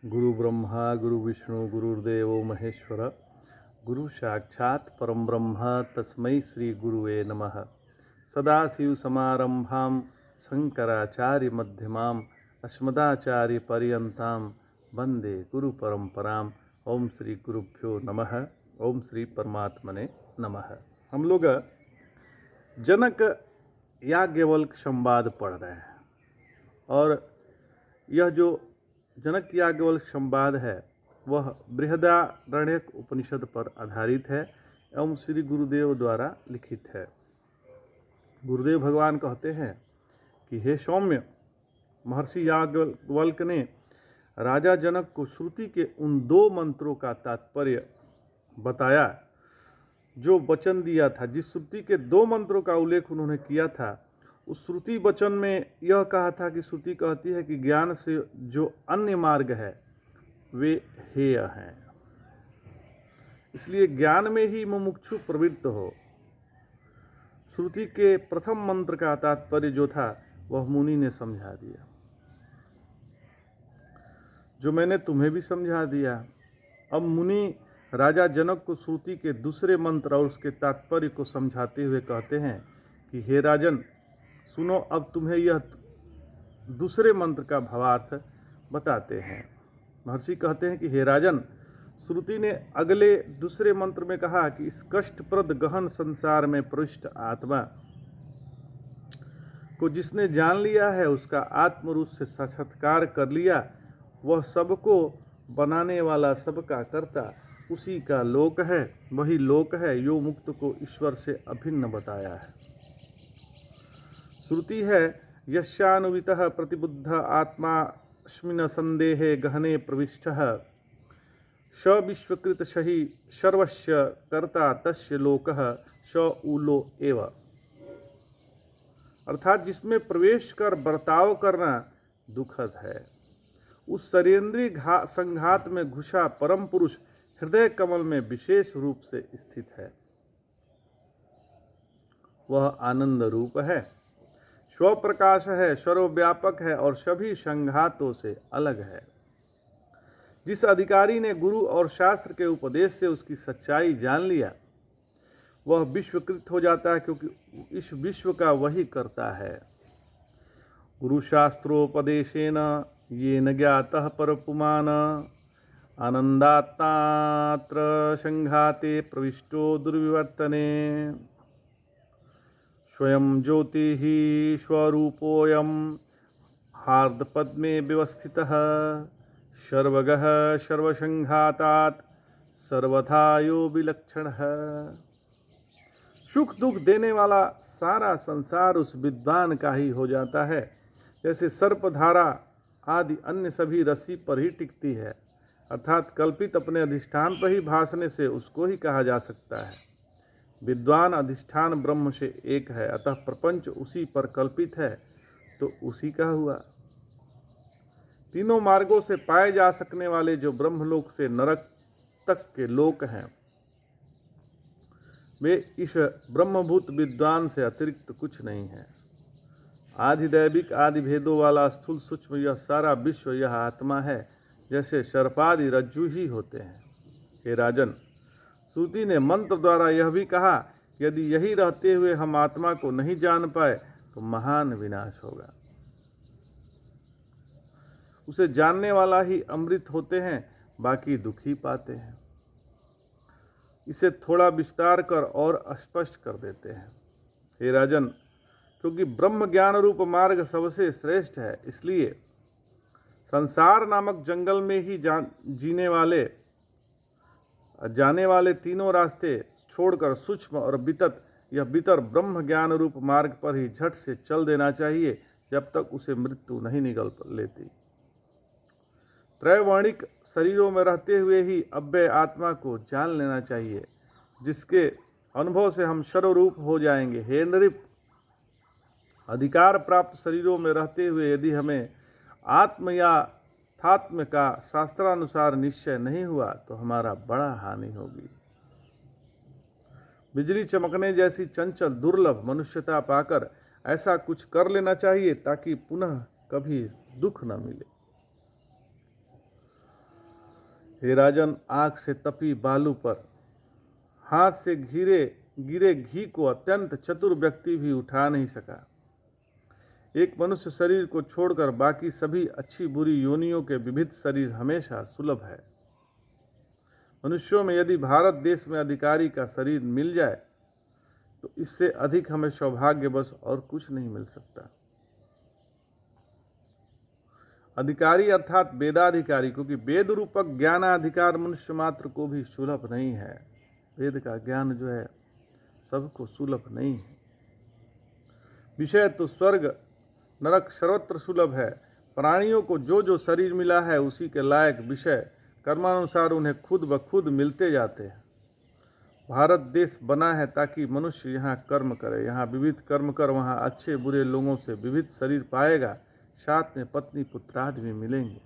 गुरु ब्रह्मा गुरु विष्णु गुरुर्देव महेश्वर गुरु साक्षात् परम ब्रह्म तस्मै श्री गुरुवे नमः। सदाशिव समारंभां शंकराचार्य मध्यमाम् अस्मदाचार्य पर्यन्तां वंदे गुरु परंपराम। ओम श्री गुरुभ्यो नमः। ओम श्री परमात्मने नमः। हम लोग जनक याज्ञवल्क्य संवाद पढ़ रहे हैं और यह जो जनक याज्ञवल्क्य संवाद है वह बृहदारण्यक उपनिषद पर आधारित है एवं श्री गुरुदेव द्वारा लिखित है। गुरुदेव भगवान कहते हैं कि हे सौम्य, महर्षि याज्ञवल्क्य ने राजा जनक को श्रुति के उन 2 मंत्रों का तात्पर्य बताया जो वचन दिया था। जिस श्रुति के 2 मंत्रों का उल्लेख उन्होंने किया था, उस श्रुति वचन में यह कहा था कि श्रुति कहती है कि ज्ञान से जो अन्य मार्ग है वे हेय हैं, इसलिए ज्ञान में ही मुमुक्षु प्रवृत्त हो। श्रुति के प्रथम मंत्र का तात्पर्य जो था वह मुनि ने समझा दिया, जो मैंने तुम्हें भी समझा दिया। अब मुनि राजा जनक को श्रुति के दूसरे मंत्र और उसके तात्पर्य को समझाते हुए कहते हैं कि हे राजन, सुनो, अब तुम्हें यह दूसरे मंत्र का भावार्थ बताते हैं। महर्षि कहते हैं कि हे राजन, श्रुति ने अगले दूसरे मंत्र में कहा कि इस कष्टप्रद गहन संसार में प्रविष्ट आत्मा को जिसने जान लिया है, उसका आत्मरूप से साक्षात्कार कर लिया, वह सबको बनाने वाला, सबका कर्ता, उसी का लोक है। वही लोक है यो मुक्त को ईश्वर से अभिन्न बताया है। श्रुति है यस्यानुवितः प्रतिबुद्ध आत्मा अस्मिन् संदेहे गहने प्रविष्टः स विश्वकृत सही सर्वस्य कर्ता तस्य लोकः स उलो एव। अर्थात जिसमें प्रवेश कर बर्ताव करना दुखद है, उस शरीरेंद्रीय संघात में घुसा परम पुरुष हृदय कमल में विशेष रूप से स्थित है। वह आनंद रूप है, स्वप्रकाश है, सर्वव्यापक है और सभी संघातों से अलग है। जिस अधिकारी ने गुरु और शास्त्र के उपदेश से उसकी सच्चाई जान लिया, वह विश्वकृत हो जाता है, क्योंकि इस विश्व का वही करता है। गुरु शास्त्रोपदेशेन येन ज्ञातः परपुमान आनंदात्मात्र संघाते प्रविष्टो दुर्विवर्तने स्वयं ज्योति ही स्वरूपोऽयं हार्दपद्मे व्यवस्थितः सर्वगः सर्वसंघातात् सर्वथा यो विलक्षणः। सुख दुख देने वाला सारा संसार उस विद्वान का ही हो जाता है, जैसे सर्पधारा आदि अन्य सभी रस्सी पर ही टिकती है, अर्थात कल्पित अपने अधिष्ठान पर ही भासने से उसको ही कहा जा सकता है। विद्वान अधिष्ठान ब्रह्म से एक है, अतः प्रपंच उसी पर कल्पित है, तो उसी का हुआ। तीनों मार्गों से पाए जा सकने वाले जो ब्रह्मलोक से नरक तक के लोक हैं, वे इस ब्रह्मभूत विद्वान से अतिरिक्त कुछ नहीं है। आदि दैविक आदि भेदों वाला स्थूल सूक्ष्म यह सारा विश्व यह आत्मा है, जैसे सर्पादि रज्जु ही होते हैं। हे राजन, श्रुति ने मंत्र द्वारा यह भी कहा कि यदि यही रहते हुए हम आत्मा को नहीं जान पाए तो महान विनाश होगा। उसे जानने वाला ही अमृत होते हैं, बाकी दुखी पाते हैं। इसे थोड़ा विस्तार कर और स्पष्ट कर देते हैं। हे राजन, क्योंकि ब्रह्म ज्ञान रूप मार्ग सबसे श्रेष्ठ है, इसलिए संसार नामक जंगल में ही जाने वाले तीनों रास्ते छोड़कर सूक्ष्म और वितत यह भीतर ब्रह्म ज्ञान रूप मार्ग पर ही झट से चल देना चाहिए, जब तक उसे मृत्यु नहीं निगल लेती। त्रैवर्णिक शरीरों में रहते हुए ही अव्यय आत्मा को जान लेना चाहिए, जिसके अनुभव से हम सर्वरूप हो जाएंगे। हे नृप, अधिकार प्राप्त शरीरों में रहते हुए यदि हमें आत्म या थात्म का शास्त्रानुसार निश्चय नहीं हुआ तो हमारा बड़ा हानि होगी। बिजली चमकने जैसी चंचल दुर्लभ मनुष्यता पाकर ऐसा कुछ कर लेना चाहिए ताकि पुनः कभी दुख न मिले। हे राजन, आग से तपी बालू पर हाथ से गिरे घी को अत्यंत चतुर व्यक्ति भी उठा नहीं सका। एक मनुष्य शरीर को छोड़कर बाकी सभी अच्छी बुरी योनियों के विविध शरीर हमेशा सुलभ है। मनुष्यों में यदि भारत देश में अधिकारी का शरीर मिल जाए तो इससे अधिक हमें सौभाग्यवश और कुछ नहीं मिल सकता। अधिकारी अर्थात वेदाधिकारी, क्योंकि वेद रूपक ज्ञानाधिकार मनुष्य मात्र को भी सुलभ नहीं है। वेद का ज्ञान जो है सबको सुलभ नहीं है। विषय तो स्वर्ग नरक सर्वत्र सुलभ है। प्राणियों को जो जो शरीर मिला है उसी के लायक विषय कर्मानुसार उन्हें खुद ब खुद मिलते जाते हैं। भारत देश बना है ताकि मनुष्य यहाँ कर्म करे, यहाँ विविध कर्म कर वहाँ अच्छे बुरे लोगों से विविध शरीर पाएगा, साथ में पत्नी पुत्रादि भी मिलेंगे।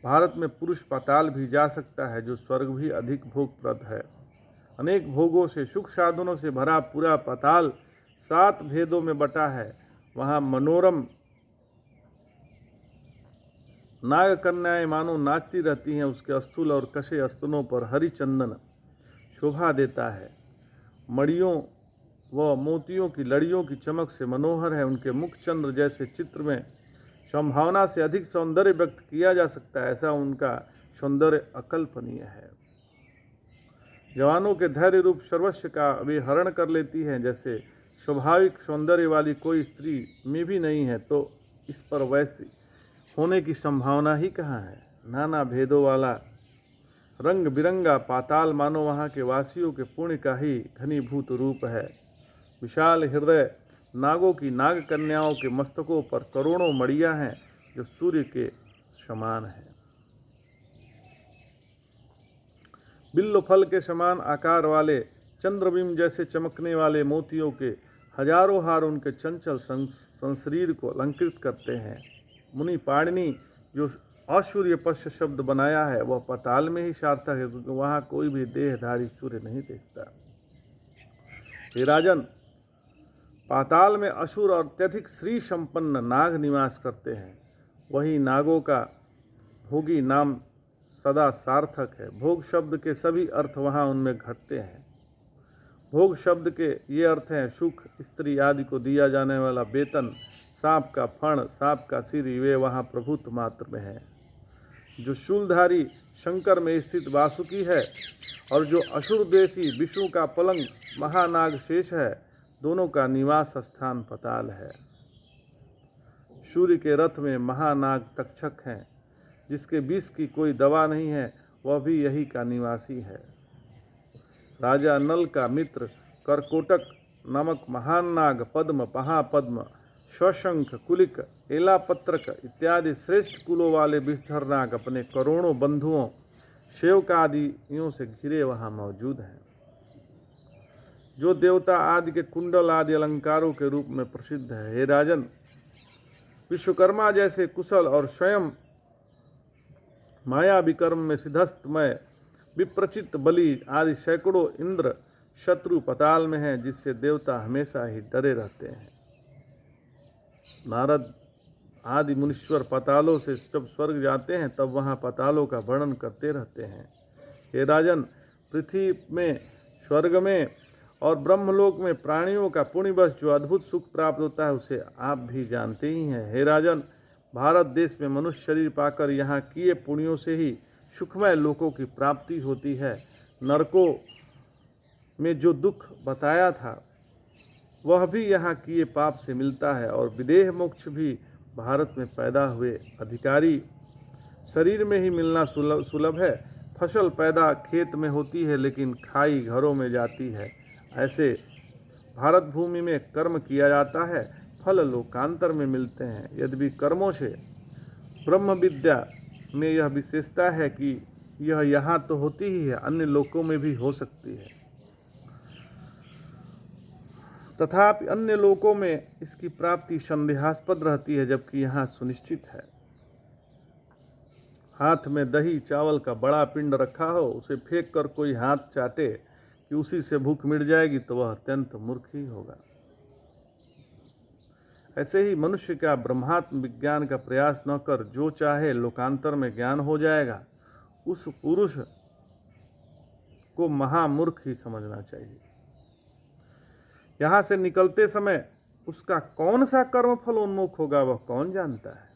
भारत में पुरुष पाताल भी जा सकता है, जो स्वर्ग भी अधिक भोगप्रद है। अनेक भोगों से सुख साधनों से भरा पूरा पाताल 7 भेदों में बटा है। वहाँ मनोरम नाग कन्याएं मानो नाचती रहती हैं। उसके स्थूल और कसे स्तनों पर हरि चंदन शोभा देता है। मणियों व मोतियों की लड़ियों की चमक से मनोहर है। उनके मुख चंद्र जैसे चित्र में संभावना से अधिक सौंदर्य व्यक्त किया जा सकता है, ऐसा उनका सौंदर्य अकल्पनीय है। जवानों के धैर्य रूप सर्वस्व का वे हरण कर लेती हैं। जैसे स्वाभाविक सौंदर्य वाली कोई स्त्री में भी नहीं है, तो इस पर वैसी होने की संभावना ही कहाँ है। नाना भेदों वाला रंग बिरंगा पाताल मानो वहाँ के वासियों के पुण्य का ही घनीभूत रूप है। विशाल हृदय नागों की नाग कन्याओं के मस्तकों पर करोड़ों मड़ियाँ हैं, जो सूर्य के समान है। बिल्व फल के समान आकार वाले चंद्रबिंब जैसे चमकने वाले मोतियों के हजारों हार उनके चंचल संशरीर को अलंकृत करते हैं। मुनि पाणिनि जो असूर्य पश्य शब्द बनाया है वह पाताल में ही सार्थक है, क्योंकि वहाँ कोई भी देहधारी सूर्य नहीं देखता। हे राजन, पाताल में असुर और अत्यधिक श्री संपन्न नाग निवास करते हैं। वही नागों का भोगी नाम सदा सार्थक है। भोग शब्द के सभी अर्थ वहाँ उनमें घटते हैं। भोग शब्द के ये अर्थ हैं सुख, स्त्री आदि को दिया जाने वाला वेतन, सांप का फण, सांप का सिर, वे वहाँ प्रभुत्व मात्र में है। जो शूलधारी शंकर में स्थित वासुकी है और जो असुर देशी विष्णु का पलंग महानाग शेष है, दोनों का निवास स्थान पाताल है। सूर्य के रथ में महानाग तक्षक हैं, जिसके विष की कोई दवा नहीं है, वह भी यही का निवासी है। राजा नल का मित्र करकोटक नामक महान नाग पद्म, महापद्म, शशंख, कुलिक, एलापत्रक इत्यादि श्रेष्ठ कुलों वाले विषधर नाग अपने करोड़ों बंधुओं सेवकादियों से घिरे वहाँ मौजूद हैं। जो देवता आदि के कुंडल आदि अलंकारों के रूप में प्रसिद्ध है। हे राजन, विश्वकर्मा जैसे कुशल और स्वयं माया विकर्म में सिद्धस्तमय विप्रचित बलि आदि सैकड़ों इंद्र शत्रु पाताल में हैं, जिससे देवता हमेशा ही डरे रहते हैं। नारद आदि मुनीश्वर पातालों से जब स्वर्ग जाते हैं तब वहाँ पातालों का वर्णन करते रहते हैं। हे राजन, पृथ्वी में, स्वर्ग में और ब्रह्मलोक में प्राणियों का पुण्यवश जो अद्भुत सुख प्राप्त होता है उसे आप भी जानते ही हैं। हे राजन, भारत देश में मनुष्य शरीर पाकर यहाँ किए पुण्यों से ही सुखमय लोकों की प्राप्ति होती है। नरकों में जो दुख बताया था वह भी यहाँ किए पाप से मिलता है, और विदेह मोक्ष भी भारत में पैदा हुए अधिकारी शरीर में ही मिलना सुलभ है। फसल पैदा खेत में होती है लेकिन खाई घरों में जाती है। ऐसे भारत भूमि में कर्म किया जाता है, फल लोकांतर में मिलते हैं। यद्यपि कर्मों से ब्रह्म विद्या में यह विशेषता है कि यह यहाँ तो होती ही है, अन्य लोकों में भी हो सकती है। तथापि अन्य लोकों में इसकी प्राप्ति संदेहास्पद रहती है, जबकि यहाँ सुनिश्चित है। हाथ में दही चावल का बड़ा पिंड रखा हो, उसे फेंक कर कोई हाथ चाटे कि उसी से भूख मिट जाएगी, तो वह अत्यंत मूर्ख ही होगा। ऐसे ही मनुष्य का ब्रह्मात्म विज्ञान का प्रयास न कर जो चाहे लोकांतर में ज्ञान हो जाएगा, उस पुरुष को महामूर्ख ही समझना चाहिए। यहाँ से निकलते समय उसका कौन सा कर्म फल उन्मुख होगा वह कौन जानता है।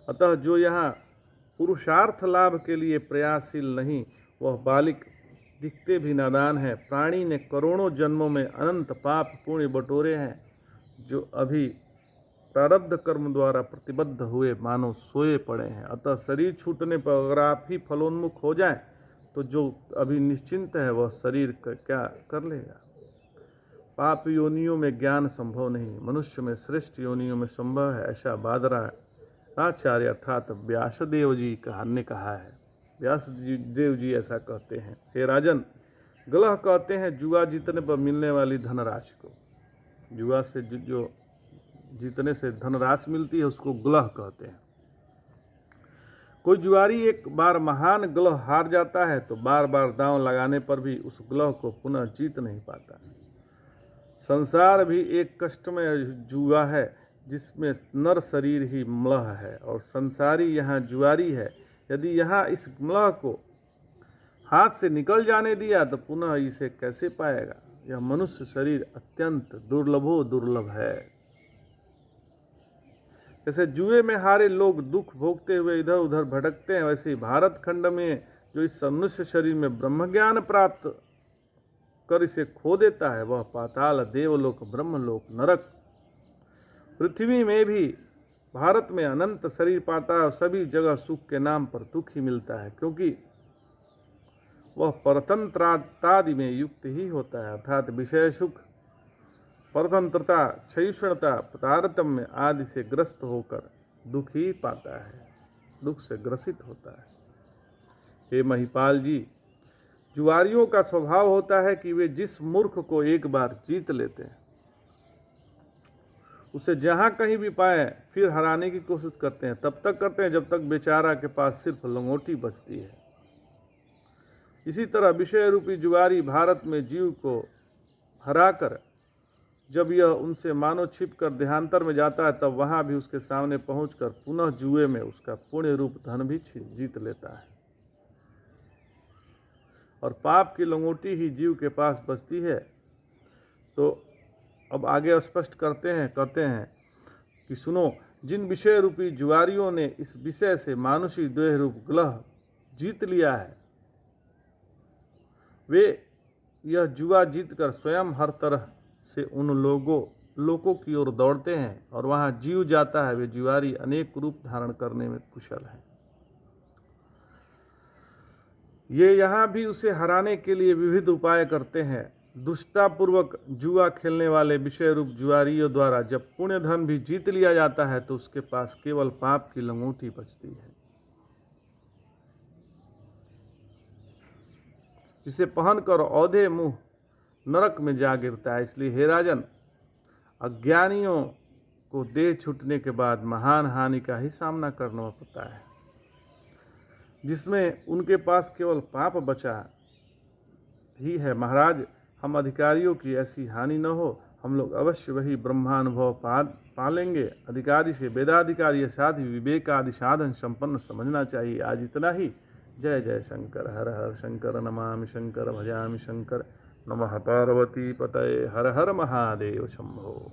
अतः जो यहाँ पुरुषार्थ लाभ के लिए प्रयासशील नहीं, वह बालिक दिखते भी नादान है। प्राणी ने करोड़ों जन्मों में अनंत पाप पुण्य बटोरे हैं, जो अभी प्रारब्ध कर्म द्वारा प्रतिबद्ध हुए मानो सोए पड़े हैं। अतः शरीर छूटने पर अगर आप ही फलोन्मुख हो जाएं, तो जो अभी निश्चिंत है वह शरीर क्या कर लेगा। पाप योनियों में ज्ञान संभव नहीं, मनुष्य में श्रेष्ठ योनियों में संभव है, ऐसा बादरा आचार्य अर्थात व्यासदेव जी ने कहा है। व्यास देव जी ऐसा कहते हैं। हे राजन, गलह कहते हैं जुआ जीतने पर मिलने वाली धनराशि को। जुआ से जो जीतने से धनराशि मिलती है उसको गलह कहते हैं। कोई जुआरी एक बार महान गलह हार जाता है तो बार बार दांव लगाने पर भी उस गलह को पुनः जीत नहीं पाता। संसार भी एक कष्टमय जुआ है जिसमें नर शरीर ही मलह है और संसारी यहाँ जुआरी है। यदि यहाँ इस मलह को हाथ से निकल जाने दिया तो पुनः इसे कैसे पाएगा। यह मनुष्य शरीर अत्यंत दुर्लभ है। जैसे जुए में हारे लोग दुख भोगते हुए इधर उधर भटकते हैं, वैसे ही भारत खंड में जो इस मनुष्य शरीर में ब्रह्म ज्ञान प्राप्त कर इसे खो देता है, वह पाताल, देवलोक, ब्रह्मलोक, नरक, पृथ्वी में भी भारत में अनंत शरीर पाता है और सभी जगह सुख के नाम पर दुख ही मिलता है, क्योंकि वह परतंत्रादि में युक्त ही होता है। अर्थात विषय सुख, परतंत्रता, क्षयिष्णुता, तारतम्य आदि से ग्रस्त होकर दुख ही पाता है, दुख से ग्रसित होता है। हे महिपाल जी, जुआरियों का स्वभाव होता है कि वे जिस मूर्ख को एक बार जीत लेते हैं उसे जहां कहीं भी पाए फिर हराने की कोशिश करते हैं। तब तक करते हैं जब तक बेचारा के पास सिर्फ लंगोटी बचती है। इसी तरह विषय रूपी जुआरी भारत में जीव को हराकर जब यह उनसे मानो छिप कर देहांतर में जाता है, तब वहां भी उसके सामने पहुंचकर पुनः जुए में उसका पुण्य रूप धन भी जीत लेता है और पाप की लंगोटी ही जीव के पास बचती है। तो अब आगे स्पष्ट कहते हैं कि सुनो, जिन विषय रूपी जुआरियों ने इस विषय से मानुषी देह रूप ग्रह जीत लिया है, वे यह जुआ जीतकर स्वयं हर तरह से उन लोगों की ओर दौड़ते हैं और वहां जीव जाता है। वे जुआरी अनेक रूप धारण करने में कुशल हैं। ये यहाँ भी उसे हराने के लिए विविध उपाय करते हैं। दुष्टापूर्वक जुआ खेलने वाले विषय रूप जुआरियों द्वारा जब पुण्य धन भी जीत लिया जाता है तो उसके पास केवल पाप की लंगोटी बचती है, जिसे पहनकर औधे मुंह नरक में जा गिरता है। इसलिए हे राजन, अज्ञानियों को देह छूटने के बाद महान हानि का ही सामना करना पड़ता है, जिसमें उनके पास केवल पाप बचा ही है। महाराज, हम अधिकारियों की ऐसी हानि न हो, हम लोग अवश्य वही ब्रह्मानुभव पालेंगे। अधिकारी से वेदाधिकारी साधि विवेक आदि साधन संपन्न समझना चाहिए। आज इतना ही। जय जय शंकर। हर हर शंकर। नमामि शंकर, भजामि शंकर। नमः पार्वती पतये। हर हर महादेव शंभो।